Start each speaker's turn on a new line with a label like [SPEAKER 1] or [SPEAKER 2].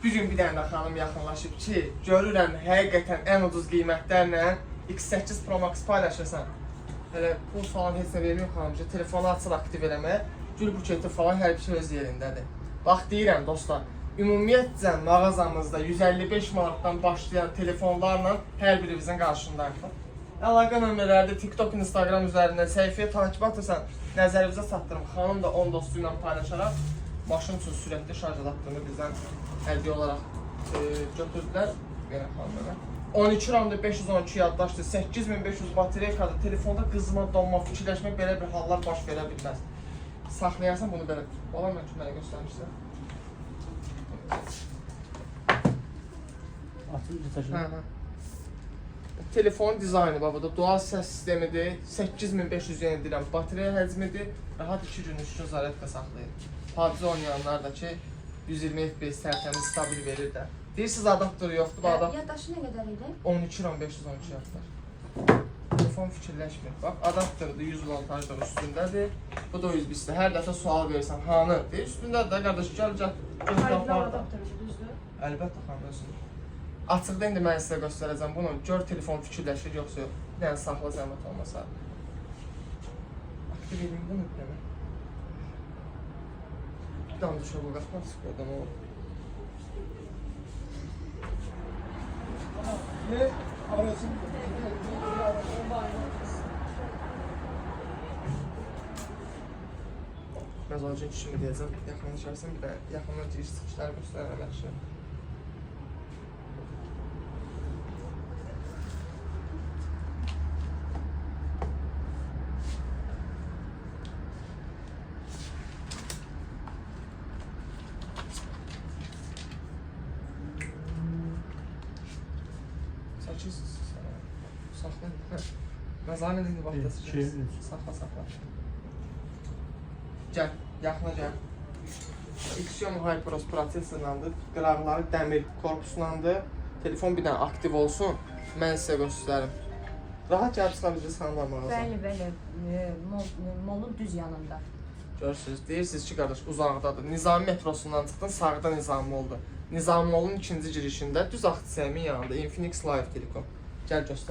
[SPEAKER 1] Bir gün bir dənə də xanım yaxınlaşıb ki, görürəm həqiqətən ən ucuz qiymətlərlə X8 Pro Max paylaşırsan. Hələ pul falan heç nə vermir xanımcı, telefonu açır aktiv eləməyə, gül buketi falan hər bir şey öz yerindədir. Bax deyirəm dostlar, ümumiyyətcə mağazamızda 155 manatdan başlayan telefonlarla hər birimizin qarşındayıq. Əlaqə nömrələri TikTok, Instagram üzərindən səhifəyə takip atırsan, nəzərinizə çatdırım. Xanım da 10 dostu ilə paylaşaraq maşın üçün sürətli şarj adaptörünü bizdən hədiyyə olaraq götürdülər. Yenə xanımlara. 12.512 yaddaşdır, 8500 bateriyakadır. Telefonda qızma, donma, fikirləşmək belə bir hallar baş verə bilməz. Saxlayarsan bunu belə. Bala mən ki, mənə göstərmişsən.
[SPEAKER 2] Açınca taşın.
[SPEAKER 1] Telefonun dizaynı babada dual səs sistemidir. 8500 yen deyirəm. Bateriya həcmidir. Rahat 2 gün 3 gün zaryadka saxlayır. PUBG oynayanlar da ki 120 FPS tərtəmiz stabil verir də. Deyirsiniz adaptörü yoxdur bu adam.
[SPEAKER 3] Yaddaşı nə qədər idi?
[SPEAKER 1] 12.512 yaddaş. Telefon fikirləşmir. Bax adaptörü 100 voltajdır üstündədir. Bu da 101-dir. Hər dəfə sual verirsən hanı? Deyir üstündədir də qardaş gəl.
[SPEAKER 3] Adaptörü düzdür?
[SPEAKER 1] Əlbəttə xanım özünür. Açıqda indi mən sizə göstərəcəm bunu. Gör telefon fikirləşir yoxsa yox. Bir dənə saxla zəhmət olmasa. Aktiv edin bunu bir dənə. Bir dənə düşə bu qaxmaq sıxırdan olur.
[SPEAKER 2] Ne? Arasın.
[SPEAKER 1] Məzalcın kişimi deyəcəm. Yaxınlaşarsan bir dənə. Yaxından giriş çıxışları göstərəm yaxşı. Saxla. Məzalın indi vaxtası gəlsin. Saxla. Gəl, yaxına gəl. Xeon Hyperos prosesorlandır. Qıraqları dəmir korpuslandır. Telefon bir dənə aktiv olsun. Mən sizə göstərim. Rahat gəlib çıxa biləcəksiniz xanımlar mağazaya.
[SPEAKER 3] Bəli. Molun düz yanında.
[SPEAKER 1] Görürsünüz, deyirsiniz ki, qardaş uzaqdadır. Nizami metrosundan çıxdın, sağda Nizami oldu. Nizami molun ikinci girişində düz Axtisəmin yanında Infinix Live Telekom. Gəl göstər.